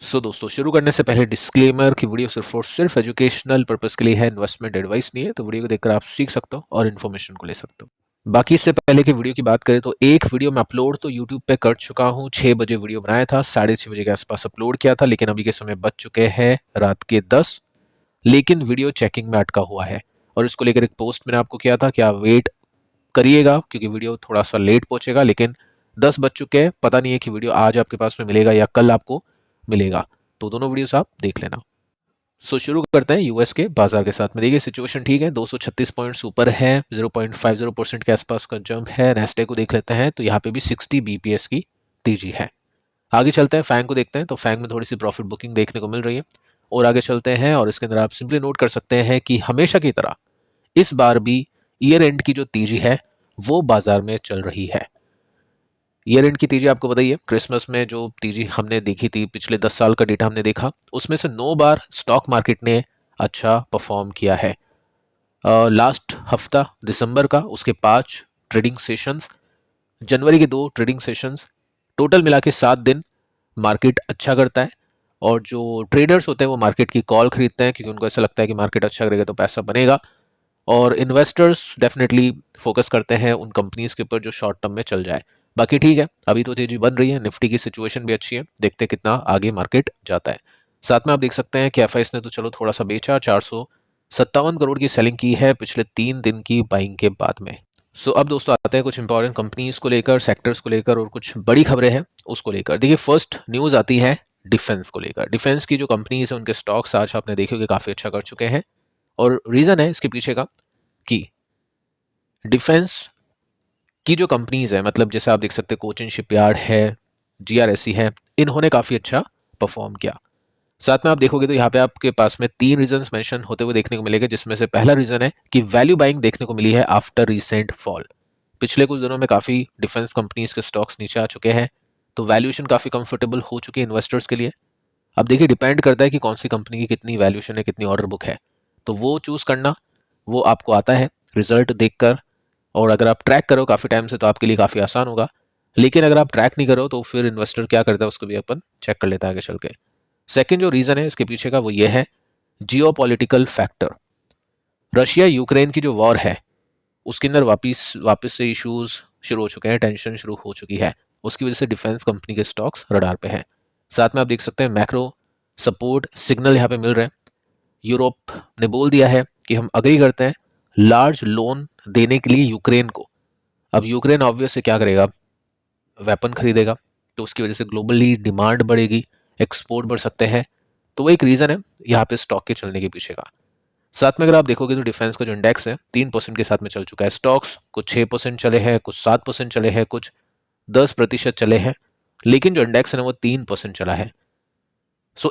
दोस्तों शुरू करने से पहले डिस्क्लेमर कि वीडियो सिर्फ और सिर्फ एजुकेशनल पर्पस के लिए है, इन्वेस्टमेंट एडवाइस नहीं है। तो वीडियो को देखकर आप सीख सकते हो और इन्फॉर्मेशन को ले सकते हो। बाकी इससे पहले की वीडियो की बात करें तो एक वीडियो मैं अपलोड तो यूट्यूब पे कर चुका हूँ। 6 बजे वीडियो बनाया था, 6:30 बजे के आसपास अपलोड किया था, लेकिन अभी के समय बज चुके हैं रात के 10। लेकिन वीडियो चेकिंग में अटका हुआ है और इसको लेकर एक पोस्ट मैंने आपको किया था कि आप वेट करिएगा क्योंकि वीडियो थोड़ा सा लेट पहुंचेगा। लेकिन 10 बज चुके हैं, पता नहीं है कि वीडियो आज आपके पास में मिलेगा या कल आपको मिलेगा। तो दोनों वीडियोस आप देख लेना। शुरू करते हैं यूएस के बाजार के साथ में। देखिए सिचुएशन ठीक है, 236 पॉइंट्स ऊपर है, 0.50% के आसपास का जंप है। नेस्डे को देख लेते हैं तो यहाँ पे भी 60 बीपीएस की तेजी है। आगे चलते हैं, फैंग को देखते हैं तो फैंग में थोड़ी सी प्रॉफिट बुकिंग देखने को मिल रही है। और आगे चलते हैं और इसके अंदर आप सिंपली नोट कर सकते हैं कि हमेशा की तरह इस बार भी ईयर एंड की जो तेजी है वो बाजार में चल रही है। ईयर एंड की तेजी आपको बताइए, क्रिसमस में जो तेजी हमने देखी थी, पिछले 10 साल का डेटा हमने देखा, उसमें से 9 बार स्टॉक मार्केट ने अच्छा परफॉर्म किया है। लास्ट हफ्ता दिसंबर का, उसके 5 ट्रेडिंग सेशंस, जनवरी के 2 ट्रेडिंग सेशंस, टोटल मिला के 7 दिन मार्केट अच्छा करता है। और जो ट्रेडर्स होते हैं वो मार्केट की कॉल खरीदते हैं क्योंकि उनको ऐसा लगता है कि मार्केट अच्छा करेगा तो पैसा बनेगा। और इन्वेस्टर्स डेफिनेटली फोकस करते हैं उन कंपनीज के ऊपर जो शॉर्ट टर्म में चल जाए। बाकी ठीक है, अभी तो तेजी बन रही है, निफ्टी की सिचुएशन भी अच्छी है, देखते हैं कितना आगे मार्केट जाता है। साथ में आप देख सकते हैं कि एफआईएस ने तो चलो थोड़ा सा बेचा, 457 करोड़ की सेलिंग की है पिछले 3 दिन की बाइंग के बाद में। अब दोस्तों आते हैं कुछ इंपॉर्टेंट कंपनीज को लेकर, सेक्टर्स को लेकर और कुछ बड़ी खबरें हैं उसको लेकर। देखिए फर्स्ट न्यूज आती है डिफेंस को लेकर। डिफेंस की जो कंपनीज है उनके स्टॉक्स आज आपने देखे होंगे काफी अच्छा कर चुके हैं। और रीजन है इसके पीछे का कि डिफेंस की जो कंपनीज है, मतलब जैसे आप देख सकते हैं कोचिन शिपयार्ड है, जीआरएससी है, इन्होंने काफी अच्छा परफॉर्म किया। साथ में आप देखोगे तो यहाँ पे आपके पास में 3 रीजंस मेंशन होते हुए देखने को मिलेंगे, जिसमें से पहला रीजन है कि वैल्यू बाइंग देखने को मिली है आफ्टर रिसेंट फॉल। पिछले कुछ दिनों में काफी डिफेंस कंपनीज के स्टॉक्स नीचे आ चुके हैं, तो वैल्यूएशन काफी कंफर्टेबल हो चुकी है इन्वेस्टर्स के लिए। अब देखिए डिपेंड करता है कि कौन सी कंपनी की कितनी वैल्यूएशन है, कितनी ऑर्डर बुक है, तो वो चूज करना वो आपको आता है रिजल्ट देखकर। और अगर आप ट्रैक करो काफ़ी टाइम से तो आपके लिए काफ़ी आसान होगा। लेकिन अगर आप ट्रैक नहीं करो तो फिर इन्वेस्टर क्या करता है उसको भी अपन चेक कर लेता है आगे चल के। सेकेंड जो रीज़न है इसके पीछे का वो ये है जियोपॉलिटिकल फैक्टर। रशिया यूक्रेन की जो वॉर है उसके अंदर वापस वापस से इश्यूज शुरू हो चुके हैं, टेंशन शुरू हो चुकी है। उसकी वजह से डिफेंस कंपनी के स्टॉक्स रडार पे हैं। साथ में आप देख सकते हैं मैक्रो सपोर्ट सिग्नल यहाँ पे मिल रहे हैं। यूरोप ने बोल दिया है कि हम अग्री करते हैं लार्ज लोन देने के लिए यूक्रेन को। अब यूक्रेन ऑब्वियस से क्या करेगा, वेपन खरीदेगा, तो उसकी वजह से ग्लोबली डिमांड बढ़ेगी, एक्सपोर्ट बढ़ सकते हैं। तो वो एक रीज़न है यहाँ पे स्टॉक के चलने के पीछे का। साथ में अगर आप देखोगे तो डिफेंस का जो इंडेक्स है 3% के साथ में चल चुका है। स्टॉक्स कुछ 6% चले हैं, कुछ 7% चले हैं, कुछ 10% चले हैं, लेकिन जो इंडेक्स है ना वो 3% चला है।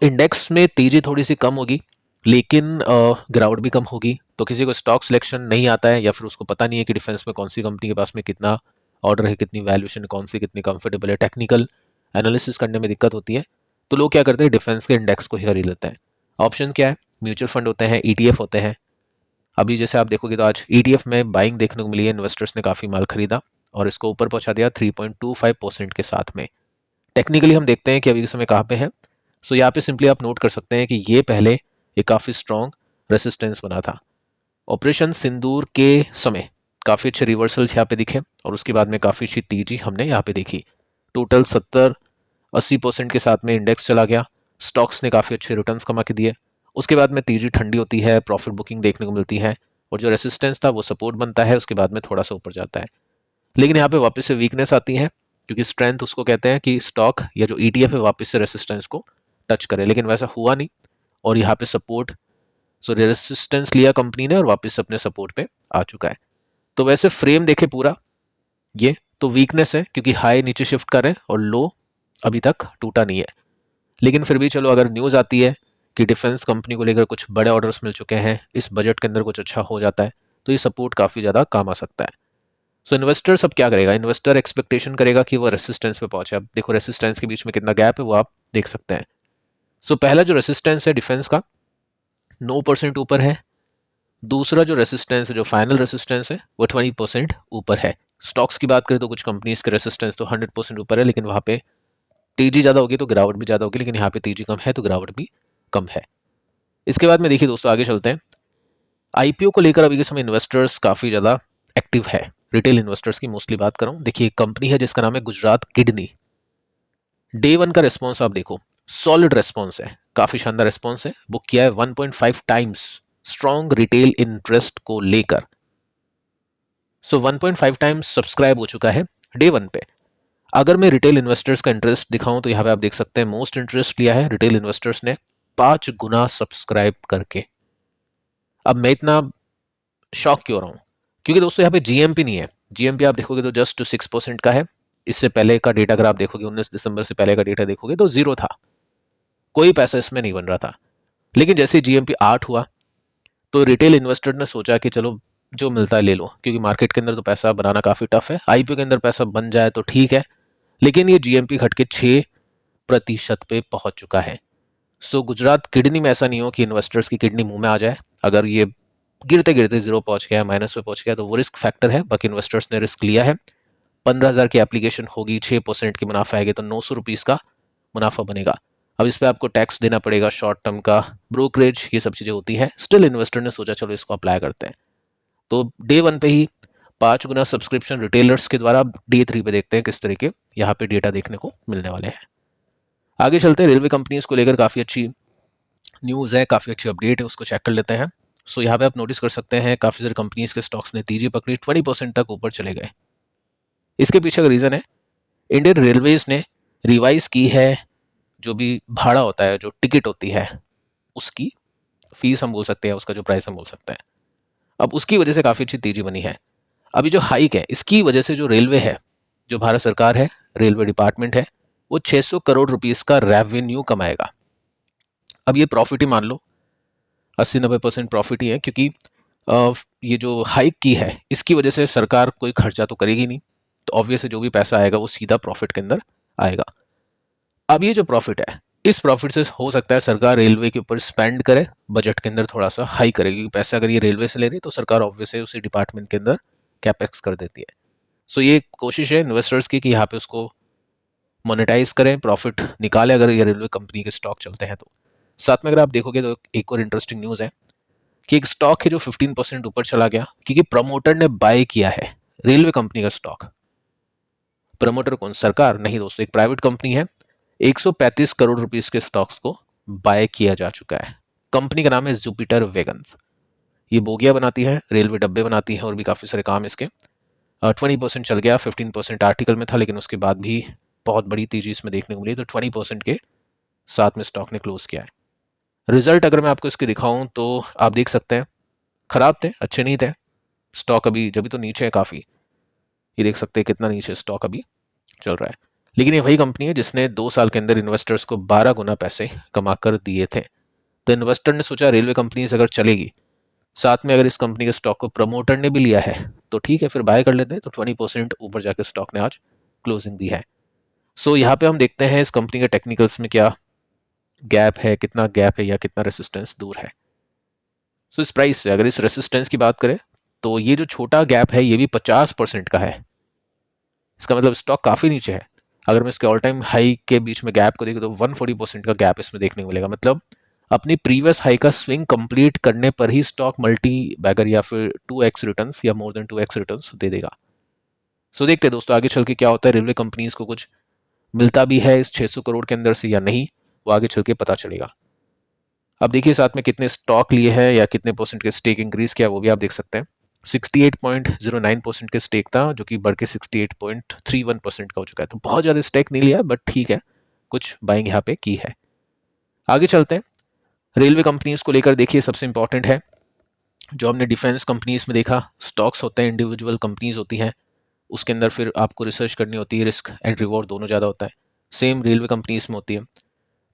इंडेक्स में तेजी थोड़ी सी कम होगी, लेकिन गिरावट भी कम होगी। तो किसी को स्टॉक सिलेक्शन नहीं आता है या फिर उसको पता नहीं है कि डिफेंस में कौन सी कंपनी के पास में कितना ऑर्डर है, कितनी वैल्यूएशन है, कौन सी कितनी कंफर्टेबल है, टेक्निकल एनालिसिस करने में दिक्कत होती है, तो लोग क्या करते हैं डिफेंस के इंडेक्स को ही खरीद लेते हैं। ऑप्शन क्या है, म्यूचुअल फंड होते हैं, ईटीएफ होते हैं। अभी जैसे आप देखोगे तो आज ईटीएफ में बाइंग देखने को मिली है, इन्वेस्टर्स ने काफ़ी माल खरीदा और इसको ऊपर पहुंचा दिया 3.25% के साथ में। टेक्निकली हम देखते हैं कि अभी के समय कहाँ पे है। यहाँ पे सिंपली आप नोट कर सकते हैं कि ये पहले एक काफ़ी स्ट्रॉन्ग रेसिस्टेंस बना था। ऑपरेशन सिंदूर के समय काफ़ी अच्छे रिवर्सल्स यहाँ पे दिखे और उसके बाद में काफ़ी अच्छी तेजी हमने यहाँ पे देखी। टोटल 70-80% के साथ में इंडेक्स चला गया, स्टॉक्स ने काफ़ी अच्छे रिटर्न्स कमा के दिए। उसके बाद में तेजी ठंडी होती है, प्रॉफिट बुकिंग देखने को मिलती है और जो रेसिस्टेंस था वो सपोर्ट बनता है, उसके बाद में थोड़ा सा ऊपर जाता है। लेकिन यहाँ पे वापस से वीकनेस आती है क्योंकि स्ट्रेंथ उसको कहते हैं कि स्टॉक या जो ईटीएफ है वापस से रेसिस्टेंस को टच करे, लेकिन वैसा हुआ नहीं। और यहाँ पे सपोर्ट, रेसिस्टेंस लिया कंपनी ने और वापस से अपने सपोर्ट पे आ चुका है। तो वैसे फ्रेम देखे पूरा, ये तो वीकनेस है क्योंकि हाई नीचे शिफ्ट कर रहे हैं और लो अभी तक टूटा नहीं है। लेकिन फिर भी चलो अगर न्यूज़ आती है कि डिफेंस कंपनी को लेकर कुछ बड़े ऑर्डर्स मिल चुके हैं, इस बजट के अंदर कुछ अच्छा हो जाता है, तो ये सपोर्ट काफ़ी ज़्यादा काम आ सकता है। इन्वेस्टर सब क्या करेगा, इन्वेस्टर एक्सपेक्टेशन करेगा कि वो रेसिस्टेंस पे पहुंचे। अब देखो रेसिस्टेंस के बीच में कितना गैप है वो आप देख सकते हैं। पहला जो रेसिस्टेंस है डिफेंस का 9% ऊपर है। दूसरा जो रेसिस्टेंस है, जो फाइनल रेसिस्टेंस है, वो 20% ऊपर है। स्टॉक्स की बात करें तो कुछ कंपनीज के रेसिस्टेंस तो 100% ऊपर है, लेकिन वहाँ पे तेजी ज़्यादा होगी तो गिरावट भी ज़्यादा होगी, लेकिन यहाँ पे तेजी कम है तो गिरावट भी कम है। इसके बाद में देखिए दोस्तों, आगे चलते हैं। आईपीओ को लेकर अभी के समय इन्वेस्टर्स काफ़ी ज़्यादा एक्टिव है। रिटेल इन्वेस्टर्स की मोस्टली बात कर रहा हूँ। देखिए, एक कंपनी है जिसका नाम है गुजरात किडनी। डे वन का रिस्पॉन्स आप देखो, सॉलिड रिस्पॉन्स है, काफ़ी शानदार रिस्पॉन्स है। बुक किया है 1.5 टाइम्स स्ट्रॉन्ग रिटेल इंटरेस्ट को लेकर। सो 1.5 टाइम्स सब्सक्राइब हो चुका है डे वन पे। अगर मैं रिटेल इन्वेस्टर्स का इंटरेस्ट दिखाऊं तो यहाँ पे आप देख सकते हैं मोस्ट इंटरेस्ट लिया है रिटेल इन्वेस्टर्स ने 5 गुना सब्सक्राइब करके। अब मैं इतना शॉक क्यों रहा हूँ? क्योंकि दोस्तों यहाँ पे जीएमपी नहीं है। जीएमपी आप देखोगे तो जस्ट 6% का है। इससे पहले का डेटा अगर आप देखोगे, 19 दिसंबर से पहले का डेटा देखोगे तो 0 था, कोई पैसा इसमें नहीं बन रहा था। लेकिन जैसे जीएमपी 8 हुआ तो रिटेल इन्वेस्टर ने सोचा कि चलो जो मिलता है ले लो, क्योंकि मार्केट के अंदर तो पैसा बनाना काफ़ी टफ है। आईपीओ के अंदर पैसा बन जाए तो ठीक है, लेकिन ये जीएमपी घट के 6% पे पहुंच चुका है। सो गुजरात किडनी में ऐसा नहीं हो कि इन्वेस्टर्स की किडनी मुंह में आ जाए। अगर ये गिरते गिरते 0 पहुंच गया, माइनस पे पहुंच गया, तो वो रिस्क फैक्टर है। बाकी इन्वेस्टर्स ने रिस्क लिया है। 15,000 की एप्लीकेशन होगी, 6% की मुनाफा आएगा तो 900 रुपीज़ का मुनाफा बनेगा। अब इस पर आपको टैक्स देना पड़ेगा, शॉर्ट टर्म का ब्रोकरेज, ये सब चीज़ें होती हैं। स्टिल इन्वेस्टर ने सोचा चलो इसको अप्लाई करते हैं। तो डे वन पे ही 5 गुना सब्सक्रिप्शन रिटेलर्स के द्वारा। डे 3 पे देखते हैं किस तरीके यहाँ पे डेटा देखने को मिलने वाले हैं। आगे चलते हैं। रेलवे कंपनीज को लेकर काफ़ी अच्छी न्यूज़ है, काफ़ी अच्छी अपडेट है, उसको चेक कर लेते हैं। सो यहाँ पे आप नोटिस कर सकते हैं काफ़ी सारे कंपनीज के स्टॉक्स ने तेजी पकड़ी, 20% तक ऊपर चले गए। इसके पीछे का रीज़न है इंडियन रेलवेज ने रिवाइज की है जो भी भाड़ा होता है, जो टिकट होती है, उसकी फीस हम बोल सकते हैं, उसका जो प्राइस हम बोल सकते हैं। अब उसकी वजह से काफ़ी अच्छी तेजी बनी है। अभी जो हाइक है इसकी वजह से जो रेलवे है, जो भारत सरकार है, रेलवे डिपार्टमेंट है, वो 600 करोड़ रुपीस का रेवेन्यू कमाएगा। अब ये प्रॉफिट ही मान लो 80-90% प्रॉफिट ही है, क्योंकि ये जो हाइक की है इसकी वजह से सरकार कोई खर्चा तो करेगी नहीं, तो ऑब्वियसली जो भी पैसा आएगा वो सीधा प्रॉफिट के अंदर आएगा। अब ये जो प्रॉफिट है, इस प्रॉफिट से हो सकता है सरकार रेलवे के ऊपर स्पेंड करे, बजट के अंदर थोड़ा सा हाई करेगी। पैसा अगर ये रेलवे से ले रही है तो सरकार ऑब्वियसली उसी डिपार्टमेंट के अंदर कैपेक्स कर देती है। सो ये कोशिश है इन्वेस्टर्स की कि यहाँ पे उसको मोनेटाइज करें, प्रॉफिट निकालें अगर ये रेलवे कंपनी के स्टॉक चलते हैं तो। साथ में अगर आप देखोगे तो एक और इंटरेस्टिंग न्यूज़ है कि एक स्टॉक है जो 15% ऊपर चला गया, क्योंकि प्रमोटर ने बाय किया है रेलवे कंपनी का स्टॉक। प्रमोटर कौन? सरकार नहीं दोस्तों, एक प्राइवेट कंपनी है। 135 करोड़ रुपीस के स्टॉक्स को बाय किया जा चुका है। कंपनी का नाम है जुपिटर वैगन्स। ये बोगिया बनाती है, रेलवे डब्बे बनाती है और भी काफ़ी सारे काम इसके। 20% चल गया, 15% आर्टिकल में था, लेकिन उसके बाद भी बहुत बड़ी तेजी इसमें देखने को मिली, तो 20% के साथ में स्टॉक ने क्लोज किया है। रिजल्ट अगर मैं आपको इसके दिखाऊं तो आप देख सकते हैं खराब थे, अच्छे नहीं थे। स्टॉक अभी जब भी तो नीचे है काफ़ी, ये देख सकते हैं कितना नीचे स्टॉक अभी चल रहा है। लेकिन ये वही कंपनी है जिसने 2 साल के अंदर इन्वेस्टर्स को 12 गुना पैसे कमा कर दिए थे। तो इन्वेस्टर ने सोचा रेलवे कंपनी अगर चलेगी, साथ में अगर इस कंपनी के स्टॉक को प्रमोटर ने भी लिया है तो ठीक है, फिर बाय कर लेते हैं। तो 20% ऊपर जाकर स्टॉक ने आज क्लोजिंग दी है। सो यहाँ पे हम देखते हैं इस कंपनी के टेक्निकल्स में क्या गैप है, कितना गैप है या कितना रेसिस्टेंस दूर है। सो इस प्राइस से अगर इस रेसिस्टेंस की बात करें तो ये जो छोटा गैप है ये भी 50% का है। इसका मतलब स्टॉक काफ़ी नीचे है। अगर मैं इसके ऑल टाइम हाई के बीच में गैप को देखूँ तो 140% का गैप इसमें देखने को मिलेगा। मतलब अपनी प्रीवियस हाई का स्विंग कंप्लीट करने पर ही स्टॉक मल्टी बैगर या फिर 2x रिटर्न्स या मोर देन 2x रिटर्न्स दे देगा। सो देखते हैं दोस्तों आगे चल के क्या होता है, रेलवे कंपनीज को कुछ मिलता भी है इस 600 करोड़ के अंदर से या नहीं, वो आगे चल के पता चलेगा। अब देखिए साथ में कितने स्टॉक लिए हैं या कितने परसेंट के स्टेक इंक्रीज किया वो भी आप देख सकते हैं। 68.09% के स्टेक था जो कि बढ़ के 68.31% का हो चुका है। तो बहुत ज़्यादा स्टेक नहीं लिया, बट ठीक है, कुछ बाइंग यहाँ पे की है। आगे चलते हैं। रेलवे कंपनीज को लेकर देखिए सबसे इंपॉर्टेंट है जो हमने डिफेंस कंपनीज में देखा, स्टॉक्स होते हैं, इंडिविजुअल कंपनीज होती हैं, उसके अंदर फिर आपको रिसर्च करनी होती है, रिस्क एंड रिवॉर्ड दोनों ज़्यादा होता है। सेम रेलवे कंपनीज में होती है।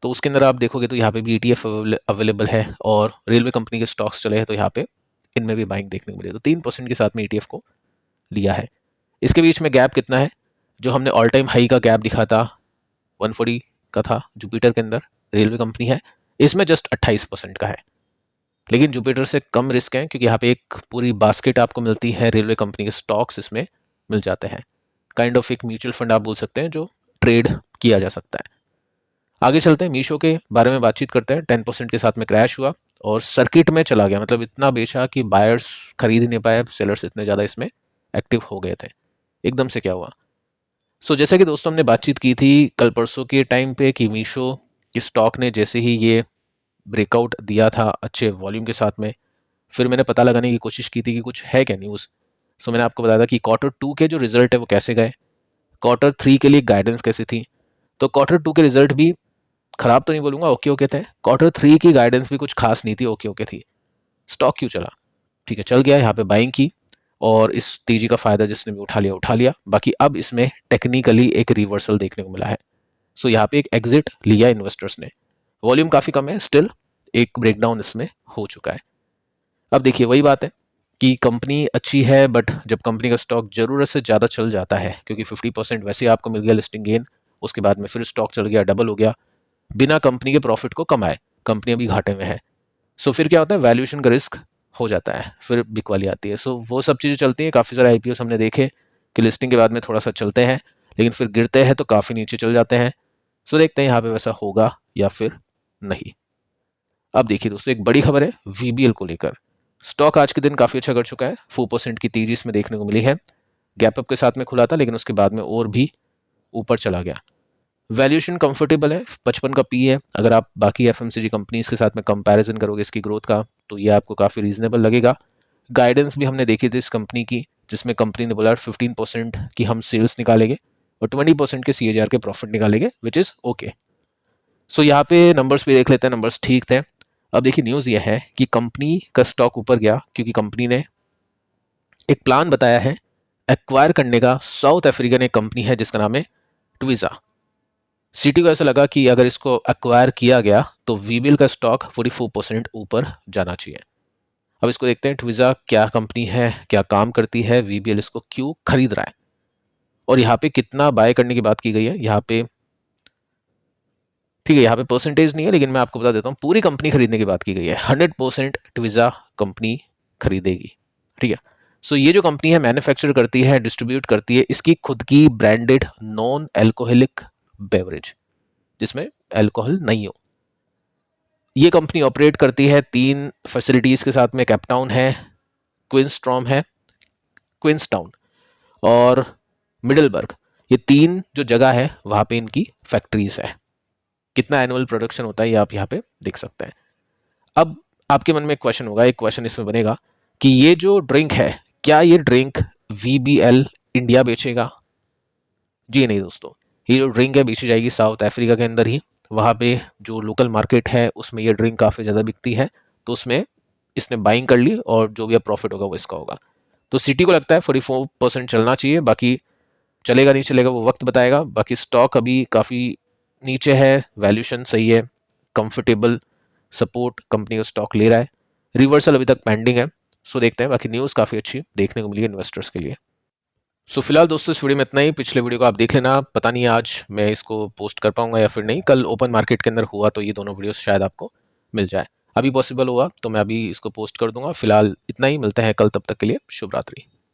तो उसके अंदर आप देखोगे तो यहाँ पे भी ETF अवेलेबल है और रेलवे कंपनी के स्टॉक्स चले हैं, तो यहाँ पे इनमें भी बाइंग देखने को मिली। तो 3% के साथ में ETF को लिया है। इसके बीच में गैप कितना है? जो हमने ऑल टाइम हाई का गैप दिखा था 140 का था जुपिटर के अंदर, रेलवे कंपनी है, इसमें जस्ट 28% का है। लेकिन जुपिटर से कम रिस्क है क्योंकि यहाँ पे एक पूरी बास्केट आपको मिलती है, रेलवे कंपनी के स्टॉक्स इसमें मिल जाते हैं। काइंड ऑफ एक म्यूचुअल फंड आप बोल सकते हैं जो ट्रेड किया जा सकता है। आगे चलते हैं, मीशो के बारे में बातचीत करते हैं। 10% के साथ में क्रैश हुआ और सर्किट में चला गया, मतलब इतना बेचा कि बायर्स खरीद ही नहीं पाए, सेलर्स इतने ज़्यादा इसमें एक्टिव हो गए थे। एकदम से क्या हुआ? जैसा कि दोस्तों हमने बातचीत की थी कल परसों के टाइम पे कि मीशो के स्टॉक ने जैसे ही ये ब्रेकआउट दिया था अच्छे वॉल्यूम के साथ में, फिर मैंने पता लगाने की कोशिश की थी कि कुछ है क्या न्यूज़। मैंने आपको बताया था कि Q2 के जो रिजल्ट है वो कैसे गए, Q3 के लिए गाइडेंस कैसी थी। तो Q2 के रिजल्ट भी खराब तो नहीं बोलूँगा, ओके ओके थे। Q3 की गाइडेंस भी कुछ खास नहीं थी, ओके ओके थी। स्टॉक क्यों चला? ठीक है, चल गया, यहाँ पे बाइंग की और इस तेजी का फायदा जिसने भी उठा लिया। बाकी अब इसमें टेक्निकली एक रिवर्सल देखने को मिला है। यहाँ पे एक एग्जिट लिया इन्वेस्टर्स ने। वॉल्यूम काफ़ी कम है, स्टिल एक ब्रेकडाउन इसमें हो चुका है। अब देखिए वही बात है कि कंपनी अच्छी है, बट जब कंपनी का स्टॉक ज़रूरत से ज़्यादा चल जाता है, क्योंकि 50% वैसे ही आपको मिल गया लिस्टिंग गेन, उसके बाद में फिर स्टॉक चल गया, डबल हो गया, बिना कंपनी के प्रॉफिट को कमाए, कंपनी अभी घाटे में है। फिर क्या होता है, वैल्यूएशन का रिस्क हो जाता है, फिर बिकवाली आती है। वो सब चीज़ें चलती हैं। काफ़ी सारे आईपीओ हमने देखे कि लिस्टिंग के बाद में थोड़ा सा चलते हैं, लेकिन फिर गिरते हैं तो काफ़ी नीचे चल जाते हैं। देखते हैं यहाँ पे वैसा होगा या फिर नहीं। अब देखिए दोस्तों, एक बड़ी खबर है वीबीएल को लेकर। स्टॉक आज के दिन काफ़ी अच्छा कर चुका है, 4% की तेजी इसमें देखने को मिली है। गैप अप के साथ में खुला था, लेकिन उसके बाद में और भी ऊपर चला गया। वैल्यूएशन कंफर्टेबल है, 55 का पी है। अगर आप बाकी एफएमसीजी कंपनीज के साथ में कंपैरिजन करोगे इसकी ग्रोथ का, तो ये आपको काफ़ी रीजनेबल लगेगा। गाइडेंस भी हमने देखी थी इस कंपनी की, जिसमें कंपनी ने बोला 15% की हम सेल्स निकालेंगे और 20% के CAGR के प्रॉफिट निकालेंगे, विच इज़ ओके। यहाँ पे नंबर्स भी देख लेते हैं, नंबर्स ठीक थे। अब देखिए न्यूज़ ये है कि कंपनी का स्टॉक ऊपर गया क्योंकि कंपनी ने एक प्लान बताया है एक्वायर करने का। साउथ अफ्रीकन एक कंपनी है जिसका नाम है ट्विज़ा। सिटी को ऐसा लगा कि अगर इसको एक्वायर किया गया तो वीबीएल का स्टॉक 44% ऊपर जाना चाहिए। अब इसको देखते हैं, ट्विज़ा क्या कंपनी है, क्या काम करती है, वीबीएल इसको क्यों खरीद रहा है और यहाँ पे कितना बाय करने की बात की गई है। यहाँ पे ठीक है, यहाँ पे परसेंटेज नहीं है, लेकिन मैं आपको बता देता हूँ पूरी कंपनी खरीदने की बात की गई है। 100% ट्विज़ा कंपनी खरीदेगी। ठीक है, ये जो कंपनी है मैन्युफैक्चर करती है, डिस्ट्रीब्यूट करती है इसकी खुद की ब्रांडेड नॉन एल्कोहलिक बेवरेज, जिसमें अल्कोहल नहीं हो। ये कंपनी ऑपरेट करती है 3 फैसिलिटीज़ के साथ में। कैपटाउन है, क्वींसटाउन और मिडलबर्ग। ये 3 जो जगह है वहाँ पे इनकी फैक्ट्रीज है। कितना एनुअल प्रोडक्शन होता है ये आप यहाँ पे देख सकते हैं। अब आपके मन में एक क्वेश्चन होगा, एक क्वेश्चन इसमें बनेगा कि ये जो ड्रिंक है, क्या ये ड्रिंक वीबीएल इंडिया बेचेगा? जी नहीं दोस्तों, ये जो ड्रिंक है बेची जाएगी साउथ अफ्रीका के अंदर ही। वहाँ पे जो लोकल मार्केट है उसमें ये ड्रिंक काफ़ी ज़्यादा बिकती है, तो उसमें इसने बाइंग कर ली और जो भी प्रॉफिट होगा वो इसका होगा। सिटी को लगता है 44% चलना चाहिए, बाकी चलेगा नहीं चलेगा वो वक्त बताएगा। बाकी स्टॉक अभी काफ़ी नीचे है, वैल्यूशन सही है, कंफर्टेबल सपोर्ट कंपनी का स्टॉक ले रहा है। रिवर्सल अभी तक पेंडिंग है, देखते हैं। बाकी न्यूज़ काफ़ी अच्छी देखने को मिली है इन्वेस्टर्स के लिए। फिलहाल दोस्तों इस वीडियो में इतना ही। पिछले वीडियो को आप देख लेना, पता नहीं आज मैं इसको पोस्ट कर पाऊंगा या फिर नहीं। कल ओपन मार्केट के अंदर हुआ तो ये दोनों वीडियोस शायद आपको मिल जाए। अभी पॉसिबल हुआ तो मैं अभी इसको पोस्ट कर दूंगा। फिलहाल इतना ही, मिलते हैं कल, तब तक के लिए शुभ रात्रि।